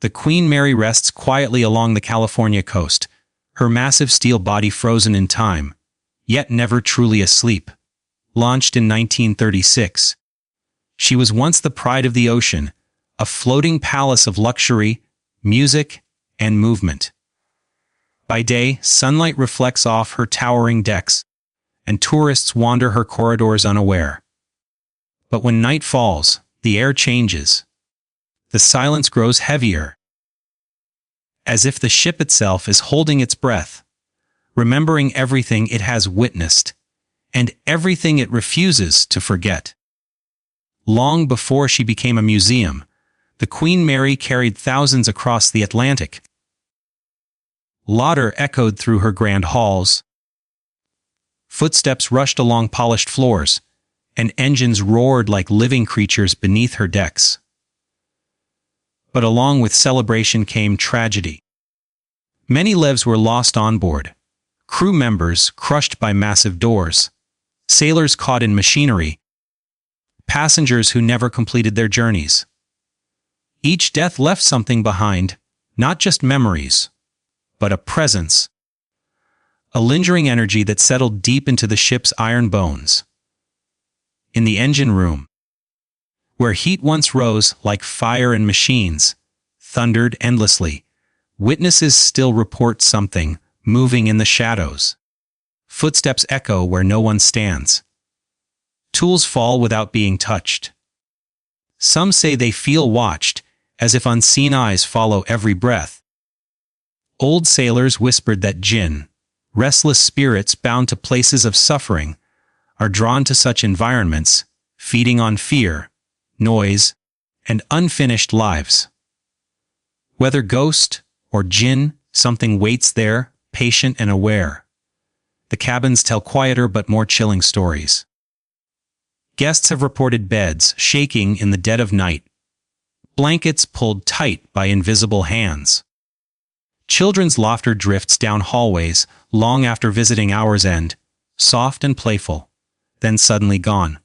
the Queen Mary rests quietly along the California coast, her massive steel body frozen in time, yet never truly asleep. Launched in 1936. She was once the pride of the ocean, a floating palace of luxury, music, and movement. By day, sunlight reflects off her towering decks, and tourists wander her corridors unaware. But when night falls, the air changes. The silence grows heavier, as if the ship itself is holding its breath, remembering everything it has witnessed, and everything it refuses to forget. Long before she became a museum, the Queen Mary carried thousands across the Atlantic. Laughter echoed through her grand halls. Footsteps rushed along polished floors, and engines roared like living creatures beneath her decks. But along with celebration came tragedy. Many lives were lost on board. Crew members crushed by massive doors, sailors caught in machinery, passengers who never completed their journeys. Each death left something behind, not just memories, but a presence, a lingering energy that settled deep into the ship's iron bones. In the engine room, where heat once rose like fire and machines thundered endlessly, witnesses still report something moving in the shadows. Footsteps echo where no one stands. Tools fall without being touched. Some say they feel watched, as if unseen eyes follow every breath. Old sailors whispered that Jinn, restless spirits bound to places of suffering, are drawn to such environments, feeding on fear, noise, and unfinished lives. Whether ghost or Jinn, something waits there, patient and aware. The cabins tell quieter but more chilling stories. Guests have reported beds shaking in the dead of night, blankets pulled tight by invisible hands. Children's laughter drifts down hallways long after visiting hours end, soft and playful, then suddenly gone.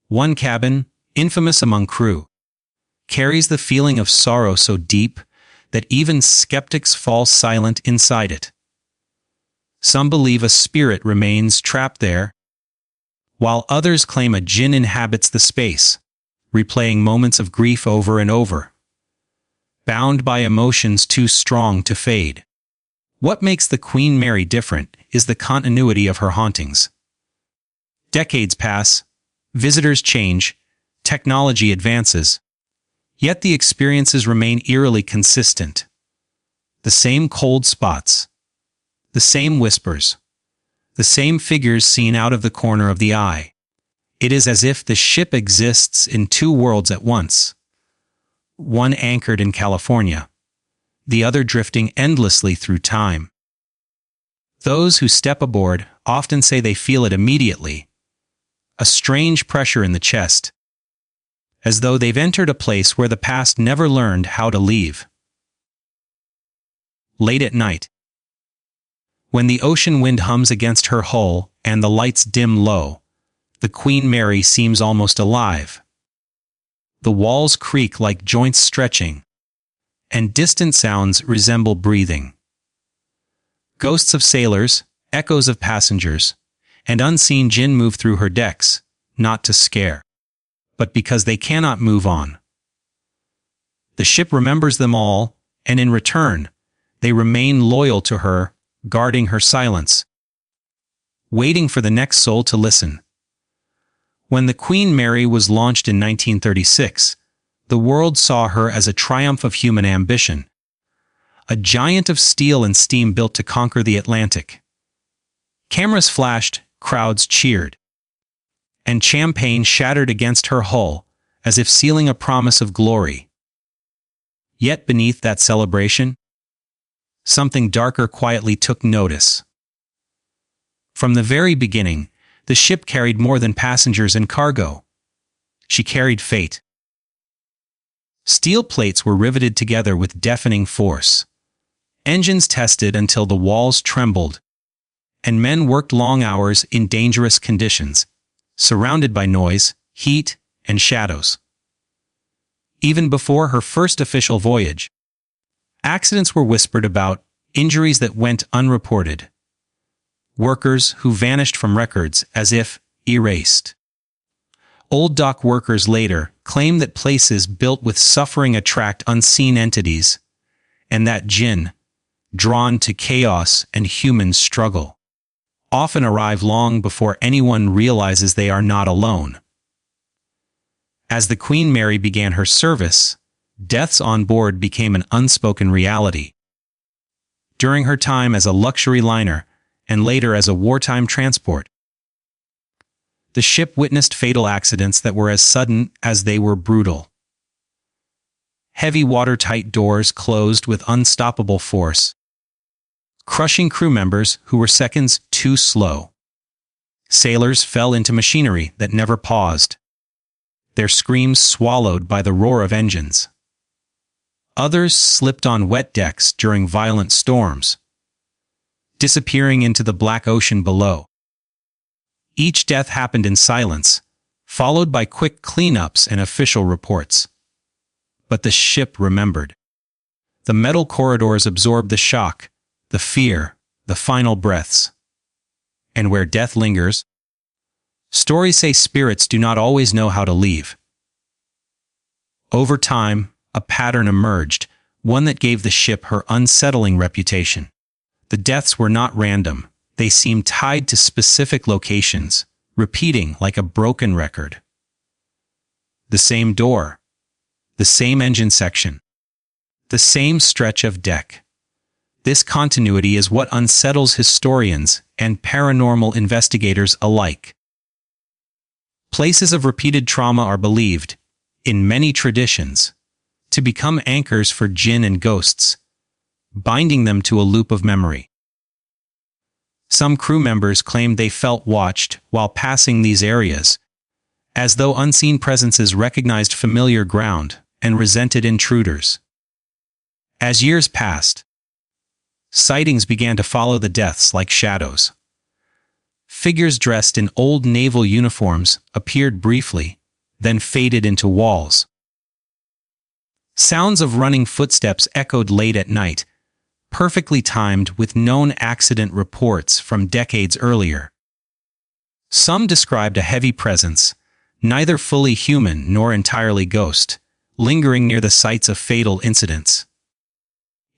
One cabin, infamous among crew, carries the feeling of sorrow so deep that even skeptics fall silent inside it. Some believe a spirit remains trapped there, while others claim a Jinn inhabits the space, replaying moments of grief over and over, bound by emotions too strong to fade. What makes the Queen Mary different is the continuity of her hauntings. Decades pass, visitors change, technology advances, yet the experiences remain eerily consistent. The same cold spots, the same whispers, the same figures seen out of the corner of the eye. It is as if the ship exists in two worlds at once, one anchored in California, the other drifting endlessly through time. Those who step aboard often say they feel it immediately, a strange pressure in the chest, as though they've entered a place where the past never learned how to leave. Late at night, when the ocean wind hums against her hull and the lights dim low, the Queen Mary seems almost alive. The walls creak like joints stretching, and distant sounds resemble breathing. Ghosts of sailors, echoes of passengers, and unseen Jinn move through her decks, not to scare, but because they cannot move on. The ship remembers them all, and in return, they remain loyal to her, guarding her silence, waiting for the next soul to listen. When the Queen Mary was launched in 1936, the world saw her as a triumph of human ambition, a giant of steel and steam built to conquer the Atlantic. Cameras flashed, crowds cheered, and champagne shattered against her hull, as if sealing a promise of glory. Yet beneath that celebration, something darker quietly took notice. From the very beginning, the ship carried more than passengers and cargo. She carried fate. Steel plates were riveted together with deafening force. Engines tested until the walls trembled, and men worked long hours in dangerous conditions, surrounded by noise, heat, and shadows. Even before her first official voyage, accidents were whispered about, injuries that went unreported, workers who vanished from records as if erased. Old dock workers later claimed that places built with suffering attract unseen entities, and that Jinn, drawn to chaos and human struggle, often arrive long before anyone realizes they are not alone. As the Queen Mary began her service, deaths on board became an unspoken reality. During her time as a luxury liner, and later as a wartime transport, the ship witnessed fatal accidents that were as sudden as they were brutal. Heavy watertight doors closed with unstoppable force, crushing crew members who were seconds too slow. Sailors fell into machinery that never paused, their screams swallowed by the roar of engines. Others slipped on wet decks during violent storms, disappearing into the black ocean below. Each death happened in silence, followed by quick cleanups and official reports. But the ship remembered. The metal corridors absorbed the shock, the fear, the final breaths. And where death lingers, stories say spirits do not always know how to leave. Over time, a pattern emerged, one that gave the ship her unsettling reputation. The deaths were not random. They seemed tied to specific locations, repeating like a broken record. The same door, the same engine section, the same stretch of deck. This continuity is what unsettles historians and paranormal investigators alike. Places of repeated trauma are believed, in many traditions, to become anchors for jinn and ghosts, binding them to a loop of memory. Some crew members claimed they felt watched while passing these areas, as though unseen presences recognized familiar ground and resented intruders. As years passed, sightings began to follow the deaths like shadows. Figures dressed in old naval uniforms appeared briefly, then faded into walls. Sounds of running footsteps echoed late at night, perfectly timed with known accident reports from decades earlier. Some described a heavy presence, neither fully human nor entirely ghost, lingering near the sites of fatal incidents.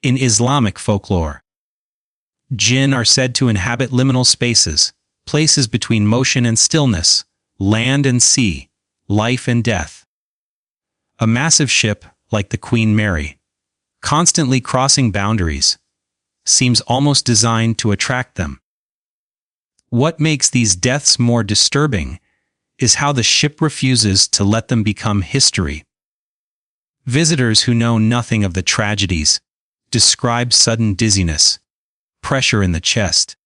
In Islamic folklore, jinn are said to inhabit liminal spaces, places between motion and stillness, land and sea, life and death. A massive ship, like the Queen Mary, constantly crossing boundaries, seems almost designed to attract them. What makes these deaths more disturbing is how the ship refuses to let them become history. Visitors who know nothing of the tragedies describe sudden dizziness, pressure in the chest,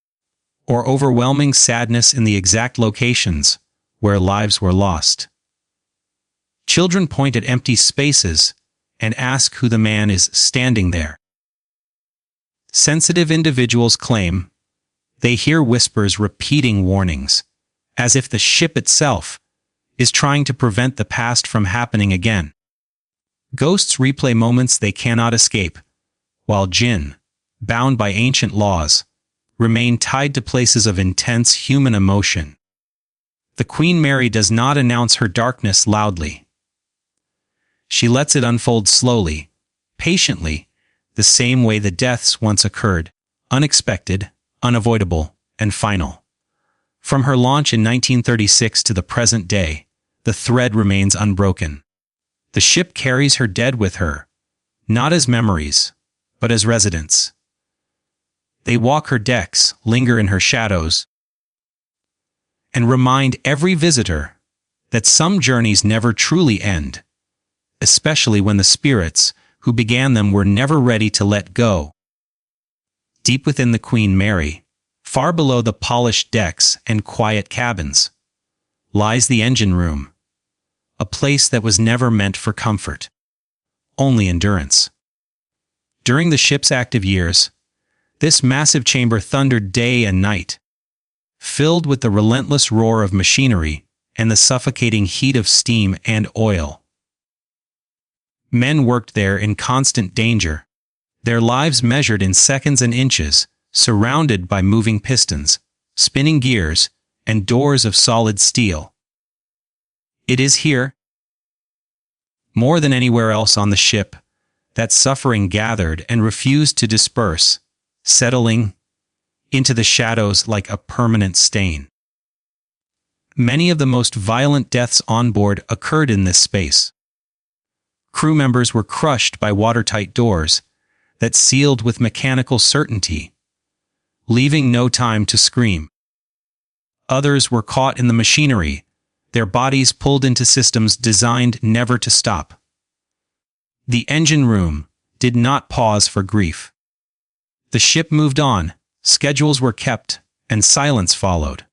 or overwhelming sadness in the exact locations where lives were lost. Children point at empty spaces and ask who the man is standing there. Sensitive individuals claim they hear whispers repeating warnings, as if the ship itself is trying to prevent the past from happening again. Ghosts replay moments they cannot escape, while jinn, bound by ancient laws, remain tied to places of intense human emotion. The Queen Mary does not announce her darkness loudly. She lets it unfold slowly, patiently, the same way the deaths once occurred, unexpected, unavoidable, and final. From her launch in 1936 to the present day, the thread remains unbroken. The ship carries her dead with her, not as memories, but as residents. They walk her decks, linger in her shadows, and remind every visitor that some journeys never truly end, especially when the spirits who began them were never ready to let go. Deep within the Queen Mary, far below the polished decks and quiet cabins, lies the engine room, a place that was never meant for comfort, only endurance. During the ship's active years, this massive chamber thundered day and night, filled with the relentless roar of machinery and the suffocating heat of steam and oil. Men worked there in constant danger, their lives measured in seconds and inches, surrounded by moving pistons, spinning gears, and doors of solid steel. It is here, more than anywhere else on the ship, that suffering gathered and refused to disperse, settling into the shadows like a permanent stain. Many of the most violent deaths on board occurred in this space. Crew members were crushed by watertight doors that sealed with mechanical certainty, leaving no time to scream. Others were caught in the machinery, their bodies pulled into systems designed never to stop. The engine room did not pause for grief. The ship moved on, schedules were kept, and silence followed.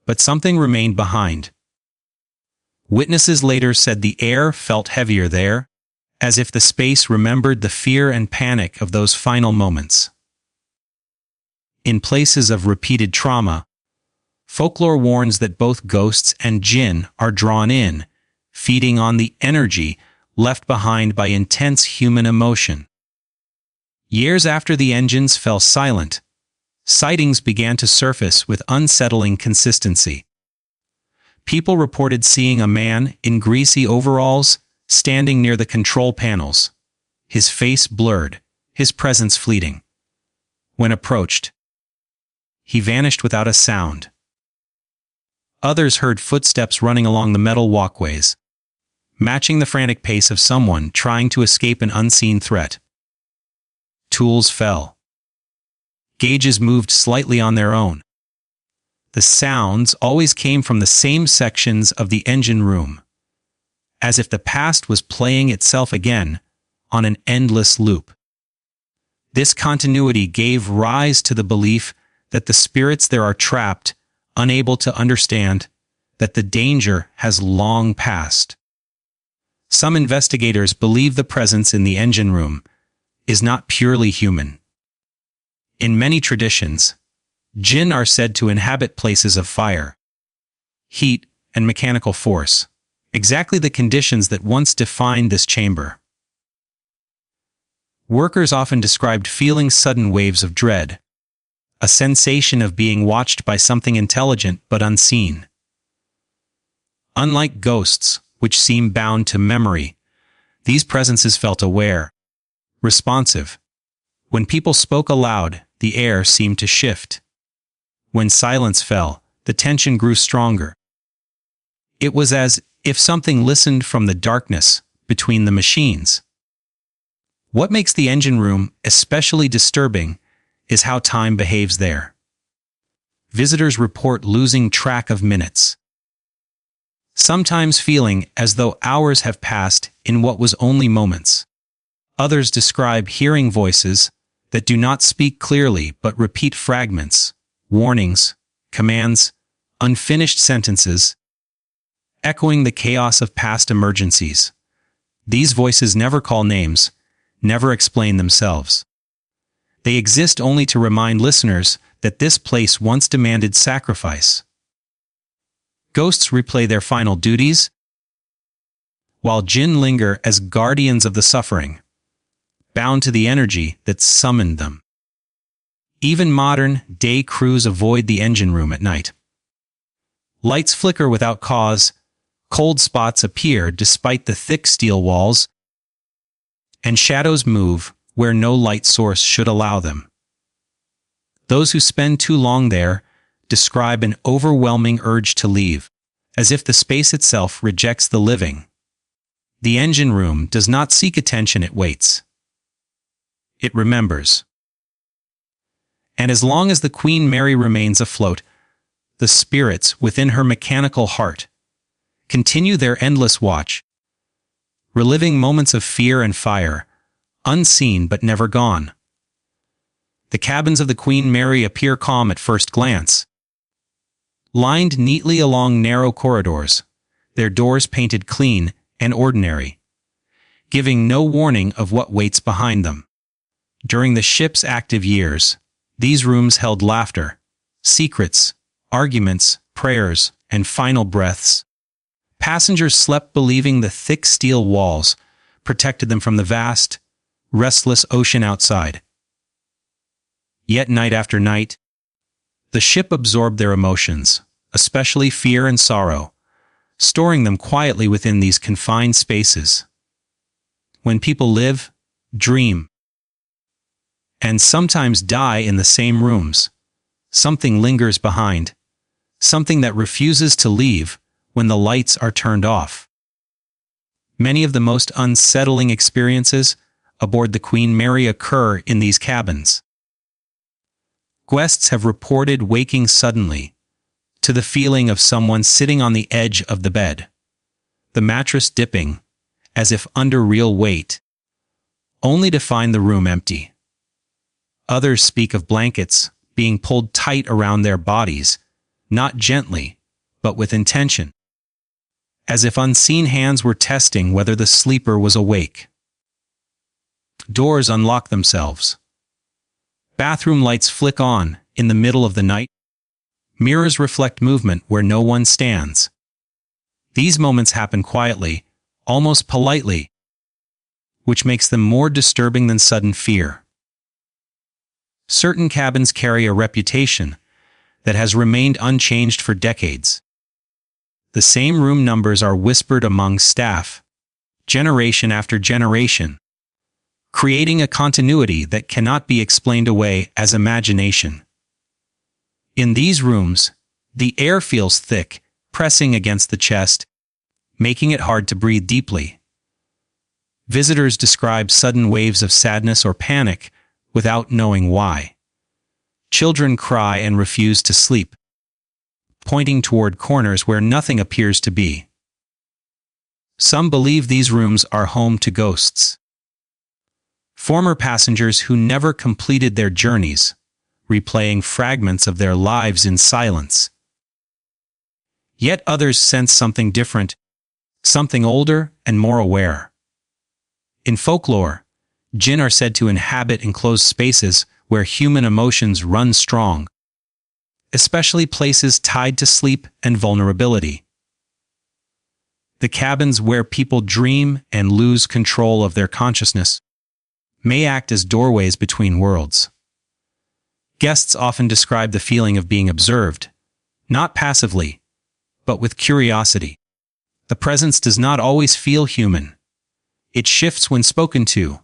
But something remained behind. Witnesses later said the air felt heavier there, as if the space remembered the fear and panic of those final moments. In places of repeated trauma, folklore warns that both ghosts and jinn are drawn in, feeding on the energy left behind by intense human emotion. Years after the engines fell silent, sightings began to surface with unsettling consistency. People reported seeing a man in greasy overalls standing near the control panels, his face blurred, his presence fleeting. When approached, he vanished without a sound. Others heard footsteps running along the metal walkways, matching the frantic pace of someone trying to escape an unseen threat. Tools fell. Gauges moved slightly on their own. The sounds always came from the same sections of the engine room, as if the past was playing itself again on an endless loop. This continuity gave rise to the belief that the spirits there are trapped, unable to understand that the danger has long passed. Some investigators believe the presence in the engine room is not purely human. In many traditions, jinn are said to inhabit places of fire, heat, and mechanical force, exactly the conditions that once defined this chamber. Workers often described feeling sudden waves of dread, a sensation of being watched by something intelligent but unseen. Unlike ghosts, which seem bound to memory, these presences felt aware, responsive. When people spoke aloud, the air seemed to shift. When silence fell, the tension grew stronger. It was as if something listened from the darkness between the machines. What makes the engine room especially disturbing is how time behaves there. Visitors report losing track of minutes, sometimes feeling as though hours have passed in what was only moments. Others describe hearing voices that do not speak clearly but repeat fragments, warnings, commands, unfinished sentences, echoing the chaos of past emergencies. These voices never call names, never explain themselves. They exist only to remind listeners that this place once demanded sacrifice. Ghosts replay their final duties, while jinn linger as guardians of the suffering, bound to the energy that summoned them. Even modern-day crews avoid the engine room at night. Lights flicker without cause, cold spots appear despite the thick steel walls, and shadows move where no light source should allow them. Those who spend too long there describe an overwhelming urge to leave, as if the space itself rejects the living. The engine room does not seek attention, it waits. It remembers. And as long as the Queen Mary remains afloat, the spirits within her mechanical heart continue their endless watch, reliving moments of fear and fire, unseen but never gone. The cabins of the Queen Mary appear calm at first glance, lined neatly along narrow corridors, their doors painted clean and ordinary, giving no warning of what waits behind them. During the ship's active years, these rooms held laughter, secrets, arguments, prayers, and final breaths. Passengers slept believing the thick steel walls protected them from the vast, restless ocean outside. Yet night after night, the ship absorbed their emotions, especially fear and sorrow, storing them quietly within these confined spaces. When people live, dream, and sometimes die in the same rooms, something lingers behind, something that refuses to leave when the lights are turned off. Many of the most unsettling experiences aboard the Queen Mary occur in these cabins. Guests have reported waking suddenly to the feeling of someone sitting on the edge of the bed, the mattress dipping as if under real weight, only to find the room empty. Others speak of blankets being pulled tight around their bodies, not gently, but with intention, as if unseen hands were testing whether the sleeper was awake. Doors unlock themselves. Bathroom lights flick on in the middle of the night. Mirrors reflect movement where no one stands. These moments happen quietly, almost politely, which makes them more disturbing than sudden fear. Certain cabins carry a reputation that has remained unchanged for decades. The same room numbers are whispered among staff, generation after generation, creating a continuity that cannot be explained away as imagination. In these rooms, the air feels thick, pressing against the chest, making it hard to breathe deeply. Visitors describe sudden waves of sadness or panic without knowing why. Children cry and refuse to sleep, pointing toward corners where nothing appears to be. Some believe these rooms are home to ghosts. Former passengers who never completed their journeys, replaying fragments of their lives in silence. Yet others sense something different, something older and more aware. In folklore, Jinn are said to inhabit enclosed spaces where human emotions run strong, especially places tied to sleep and vulnerability. The cabins where people dream and lose control of their consciousness may act as doorways between worlds. Guests often describe the feeling of being observed, not passively, but with curiosity. The presence does not always feel human. It shifts when spoken to,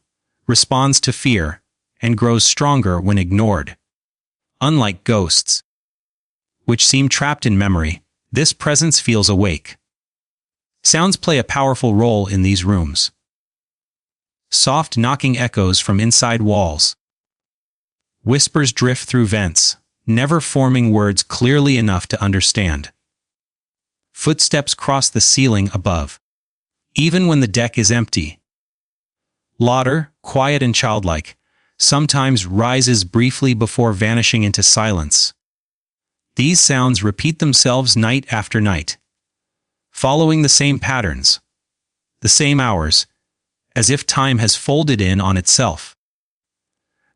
responds to fear, and grows stronger when ignored. Unlike ghosts, which seem trapped in memory, this presence feels awake. Sounds play a powerful role in these rooms. Soft knocking echoes from inside walls. Whispers drift through vents, never forming words clearly enough to understand. Footsteps cross the ceiling above, even when the deck is empty. Laughter, quiet and childlike, sometimes rises briefly before vanishing into silence. These sounds repeat themselves night after night, following the same patterns, the same hours, as if time has folded in on itself.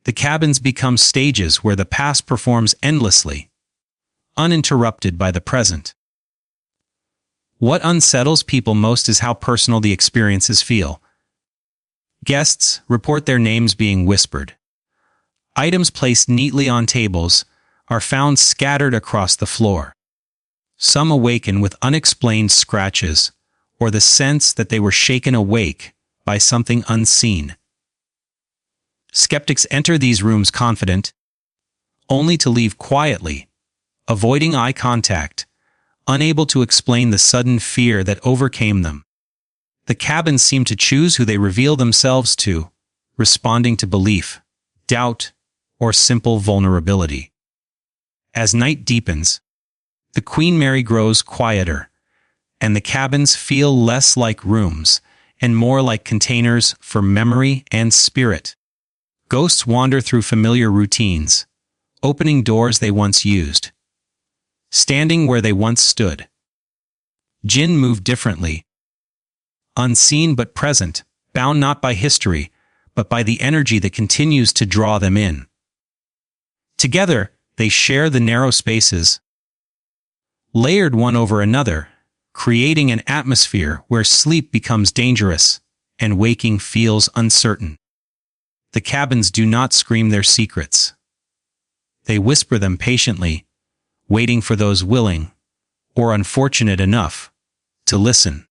The cabins become stages where the past performs endlessly, uninterrupted by the present. What unsettles people most is how personal the experiences feel. Guests report their names being whispered. Items placed neatly on tables are found scattered across the floor. Some awaken with unexplained scratches, or the sense that they were shaken awake by something unseen. Skeptics enter these rooms confident, only to leave quietly, avoiding eye contact, unable to explain the sudden fear that overcame them. The cabins seem to choose who they reveal themselves to, responding to belief, doubt, or simple vulnerability. As night deepens, the Queen Mary grows quieter, and the cabins feel less like rooms and more like containers for memory and spirit. Ghosts wander through familiar routines, opening doors they once used, standing where they once stood. Jinn move differently, unseen but present, bound not by history, but by the energy that continues to draw them in. Together, they share the narrow spaces, layered one over another, creating an atmosphere where sleep becomes dangerous and waking feels uncertain. The cabins do not scream their secrets. They whisper them patiently, waiting for those willing, or unfortunate enough, to listen.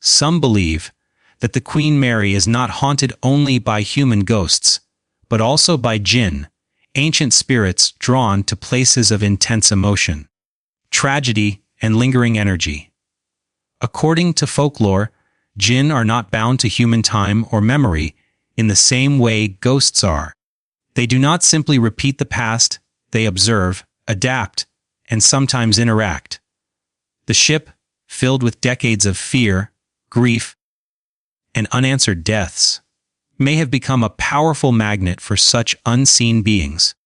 Some believe that the Queen Mary is not haunted only by human ghosts, but also by Jinn, ancient spirits drawn to places of intense emotion, tragedy, and lingering energy. According to folklore, Jinn are not bound to human time or memory in the same way ghosts are. They do not simply repeat the past, they observe, adapt, and sometimes interact. The ship, filled with decades of fear, grief, and unanswered deaths, may have become a powerful magnet for such unseen beings,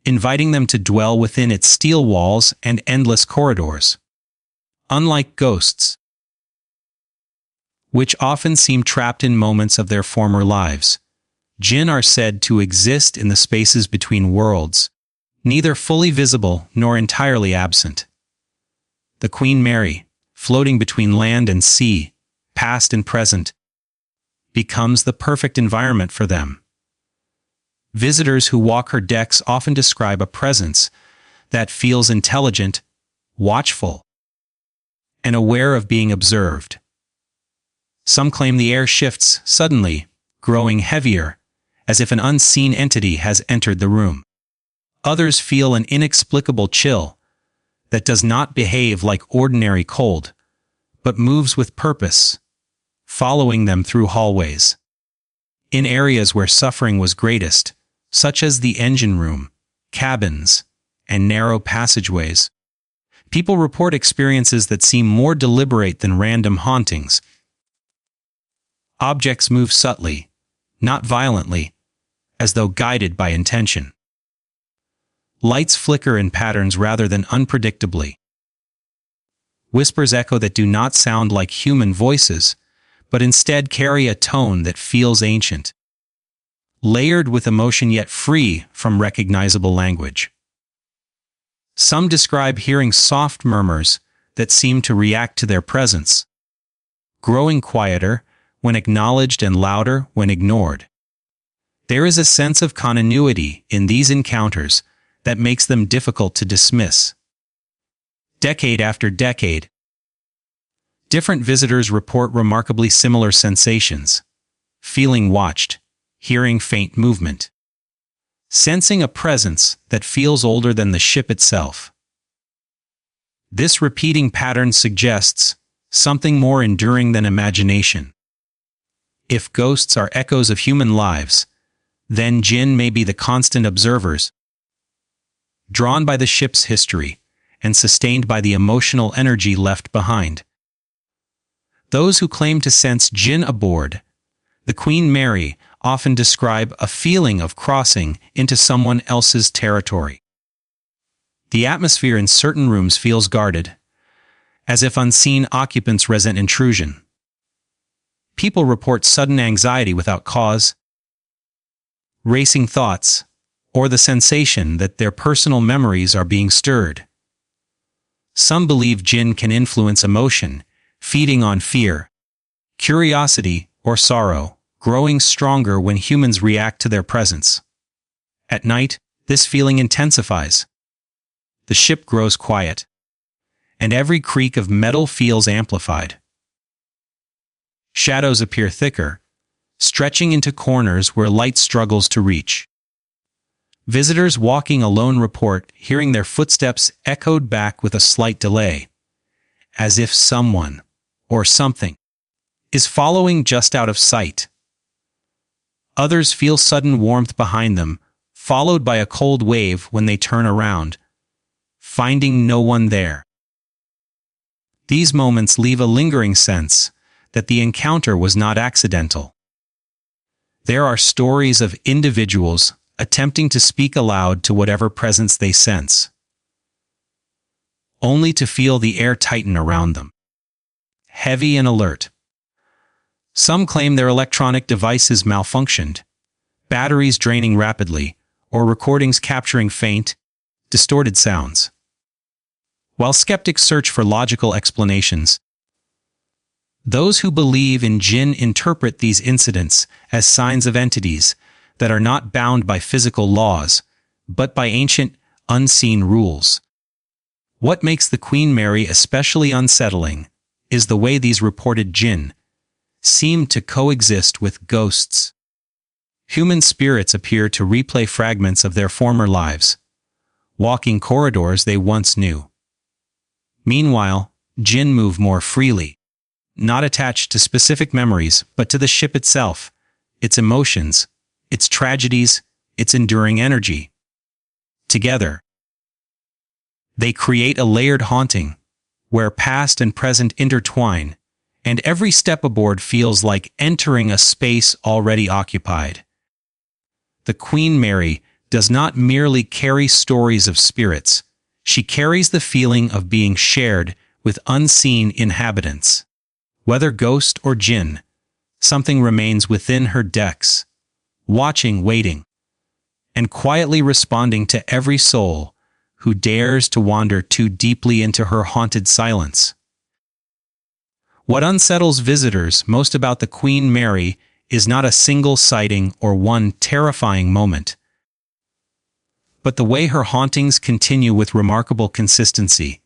inviting them to dwell within its steel walls and endless corridors. Unlike ghosts, which often seem trapped in moments of their former lives, Jinn are said to exist in the spaces between worlds, neither fully visible nor entirely absent. The Queen Mary, floating between land and sea, past and present, becomes the perfect environment for them. Visitors who walk her decks often describe a presence that feels intelligent, watchful, and aware of being observed. Some claim the air shifts suddenly, growing heavier, as if an unseen entity has entered the room. Others feel an inexplicable chill that does not behave like ordinary cold, but moves with purpose, following them through hallways. In areas where suffering was greatest, such as the engine room, cabins, and narrow passageways, people report experiences that seem more deliberate than random hauntings. Objects move subtly, not violently, as though guided by intention. Lights flicker in patterns rather than unpredictably. Whispers echo that do not sound like human voices, but instead carry a tone that feels ancient, layered with emotion yet free from recognizable language. Some describe hearing soft murmurs that seem to react to their presence, growing quieter when acknowledged and louder when ignored. There is a sense of continuity in these encounters that makes them difficult to dismiss. Decade after decade, different visitors report remarkably similar sensations: feeling watched, hearing faint movement, sensing a presence that feels older than the ship itself. This repeating pattern suggests something more enduring than imagination. If ghosts are echoes of human lives, then Jinn may be the constant observers, drawn by the ship's history and sustained by the emotional energy left behind. Those who claim to sense Jinn aboard the Queen Mary often describe a feeling of crossing into someone else's territory. The atmosphere in certain rooms feels guarded, as if unseen occupants resent intrusion. People report sudden anxiety without cause, racing thoughts, or the sensation that their personal memories are being stirred. Some believe Jinn can influence emotion, feeding on fear, curiosity, or sorrow, growing stronger when humans react to their presence. At night, this feeling intensifies. The ship grows quiet, and every creak of metal feels amplified. Shadows appear thicker, stretching into corners where light struggles to reach. Visitors walking alone report hearing their footsteps echoed back with a slight delay, as if someone, or something, is following just out of sight. Others feel sudden warmth behind them, followed by a cold wave when they turn around, finding no one there. These moments leave a lingering sense that the encounter was not accidental. There are stories of individuals attempting to speak aloud to whatever presence they sense, only to feel the air tighten around them, heavy and alert. Some claim their electronic devices malfunctioned, batteries draining rapidly, or recordings capturing faint, distorted sounds. While skeptics search for logical explanations, Those who believe in Jinn interpret these incidents as signs of entities that are not bound by physical laws, but by ancient, unseen rules. What makes the Queen Mary especially unsettling is the way these reported Jinn seem to coexist with ghosts. Human spirits appear to replay fragments of their former lives, walking corridors they once knew. Meanwhile, Jinn move more freely, not attached to specific memories, but to the ship itself, its emotions, its tragedies, its enduring energy. Together, they create a layered haunting, where past and present intertwine, and every step aboard feels like entering a space already occupied. The Queen Mary does not merely carry stories of spirits, she carries the feeling of being shared with unseen inhabitants. Whether ghost or Jinn, something remains within her decks, watching, waiting, and quietly responding to every soul who dares to wander too deeply into her haunted silence. What unsettles visitors most about the Queen Mary is not a single sighting or one terrifying moment, but the way her hauntings continue with remarkable consistency,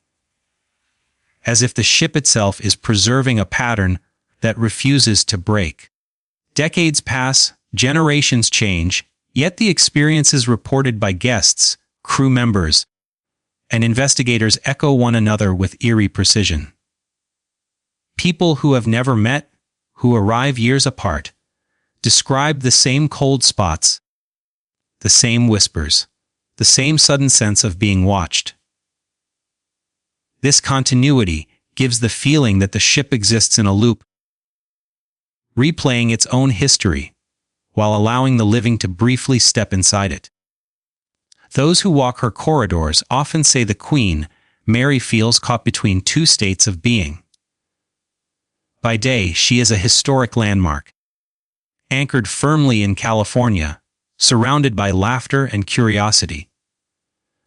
as if the ship itself is preserving a pattern that refuses to break. Decades pass, generations change, yet the experiences reported by guests, crew members, and investigators echo one another with eerie precision. People who have never met, who arrive years apart, describe the same cold spots, the same whispers, the same sudden sense of being watched. This continuity gives the feeling that the ship exists in a loop, replaying its own history, while allowing the living to briefly step inside it. Those who walk her corridors often say the Queen Mary feels caught between two states of being. By day, she is a historic landmark, anchored firmly in California, surrounded by laughter and curiosity.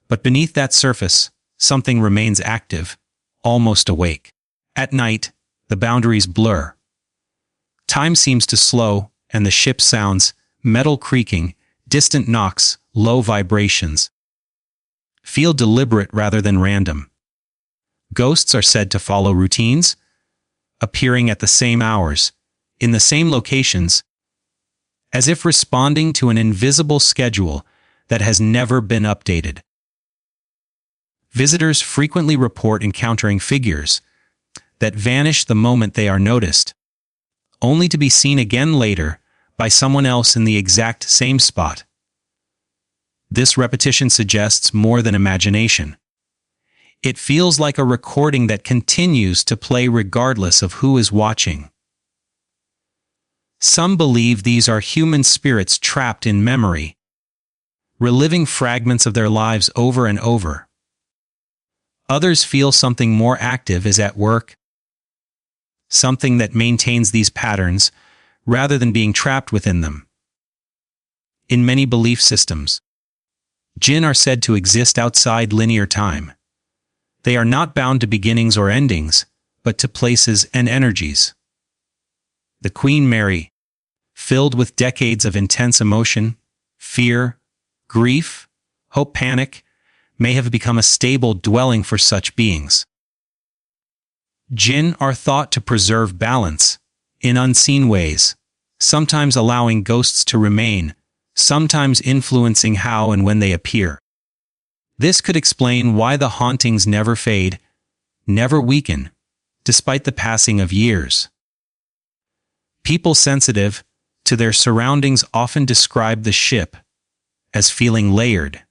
But beneath that surface, something remains active, almost awake. At night, the boundaries blur. Time seems to slow, and the ship sounds, metal creaking, distant knocks, low vibrations, feel deliberate rather than random. Ghosts are said to follow routines, appearing at the same hours, in the same locations, as if responding to an invisible schedule that has never been updated. Visitors frequently report encountering figures that vanish the moment they are noticed, only to be seen again later by someone else in the exact same spot. This repetition suggests more than imagination. It feels like a recording that continues to play regardless of who is watching. Some believe these are human spirits trapped in memory, reliving fragments of their lives over and over. Others feel something more active is at work, something that maintains these patterns rather than being trapped within them. In many belief systems, Jinn are said to exist outside linear time. They are not bound to beginnings or endings, but to places and energies. The Queen Mary, filled with decades of intense emotion, fear, grief, hope, panic, may have become a stable dwelling for such beings. Jinn are thought to preserve balance in unseen ways, sometimes allowing ghosts to remain, sometimes influencing how and when they appear. This could explain why the hauntings never fade, never weaken, despite the passing of years. People sensitive to their surroundings often describe the ship as feeling layered,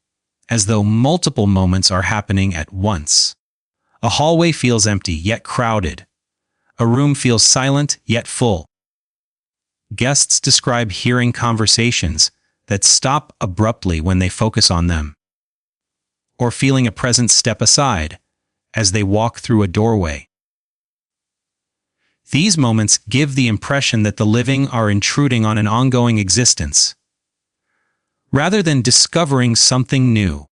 as though multiple moments are happening at once. A hallway feels empty yet crowded. A room feels silent yet full. Guests describe hearing conversations that stop abruptly when they focus on them, or feeling a presence step aside as they walk through a doorway. These moments give the impression that the living are intruding on an ongoing existence, rather than discovering something new.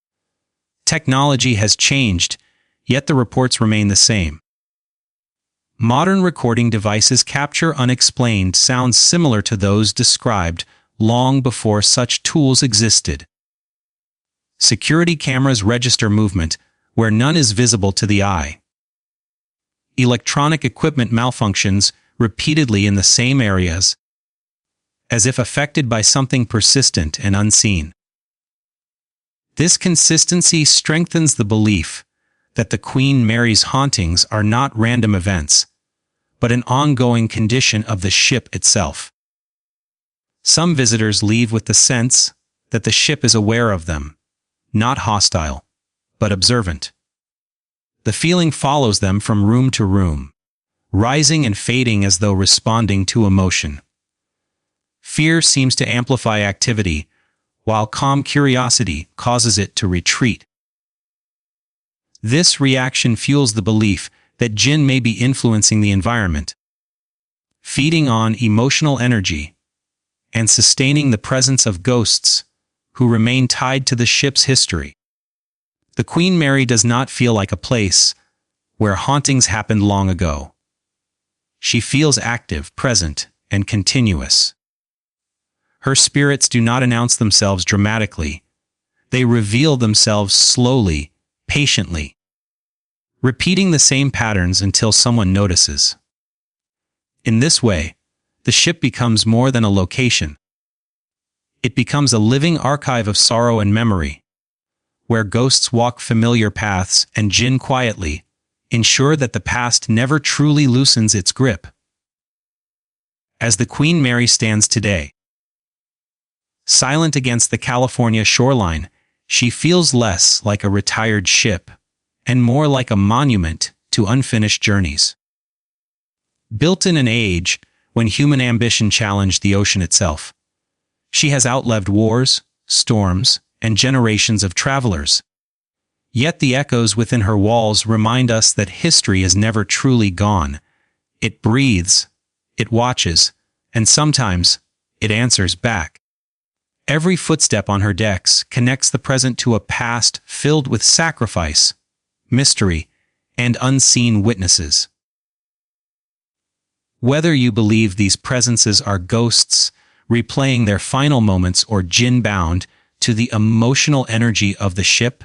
Technology has changed, yet the reports remain the same. Modern recording devices capture unexplained sounds similar to those described long before such tools existed. Security cameras register movement where none is visible to the eye. Electronic equipment malfunctions repeatedly in the same areas, as if affected by something persistent and unseen. This consistency strengthens the belief that the Queen Mary's hauntings are not random events, but an ongoing condition of the ship itself. Some visitors leave with the sense that the ship is aware of them, not hostile, but observant. The feeling follows them from room to room, rising and fading as though responding to emotion. Fear seems to amplify activity, while calm curiosity causes it to retreat. This reaction fuels the belief that Jinn may be influencing the environment, feeding on emotional energy, and sustaining the presence of ghosts who remain tied to the ship's history. The Queen Mary does not feel like a place where hauntings happened long ago. She feels active, present, and continuous. Her spirits do not announce themselves dramatically. They reveal themselves slowly, patiently, repeating the same patterns until someone notices. In this way, the ship becomes more than a location. It becomes a living archive of sorrow and memory, where ghosts walk familiar paths and Jinn quietly ensure that the past never truly loosens its grip. As the Queen Mary stands today, silent against the California shoreline, she feels less like a retired ship and more like a monument to unfinished journeys. Built in an age when human ambition challenged the ocean itself, she has outlived wars, storms, and generations of travelers. Yet the echoes within her walls remind us that history is never truly gone. It breathes, it watches, and sometimes it answers back. Every footstep on her decks connects the present to a past filled with sacrifice, mystery, and unseen witnesses. Whether you believe these presences are ghosts replaying their final moments or Jinn-bound to the emotional energy of the ship,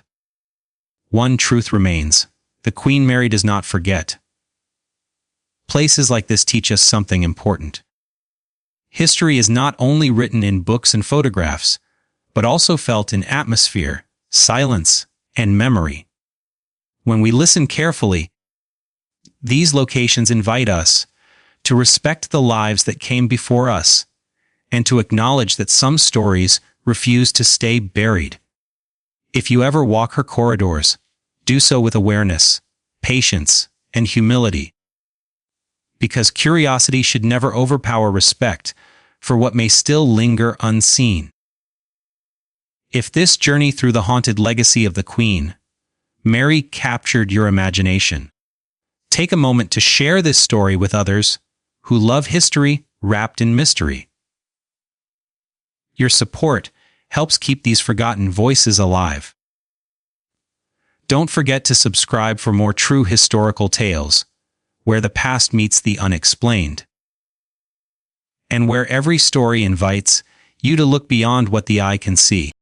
one truth remains: the Queen Mary does not forget. Places like this teach us something important. History is not only written in books and photographs, but also felt in atmosphere, silence, and memory. When we listen carefully, these locations invite us to respect the lives that came before us, and to acknowledge that some stories refuse to stay buried. If you ever walk her corridors, do so with awareness, patience, and humility, because curiosity should never overpower respect for what may still linger unseen. If this journey through the haunted legacy of the Queen Mary captured your imagination, take a moment to share this story with others who love history wrapped in mystery. Your support helps keep these forgotten voices alive. Don't forget to subscribe for more true historical tales, where the past meets the unexplained, and where every story invites you to look beyond what the eye can see.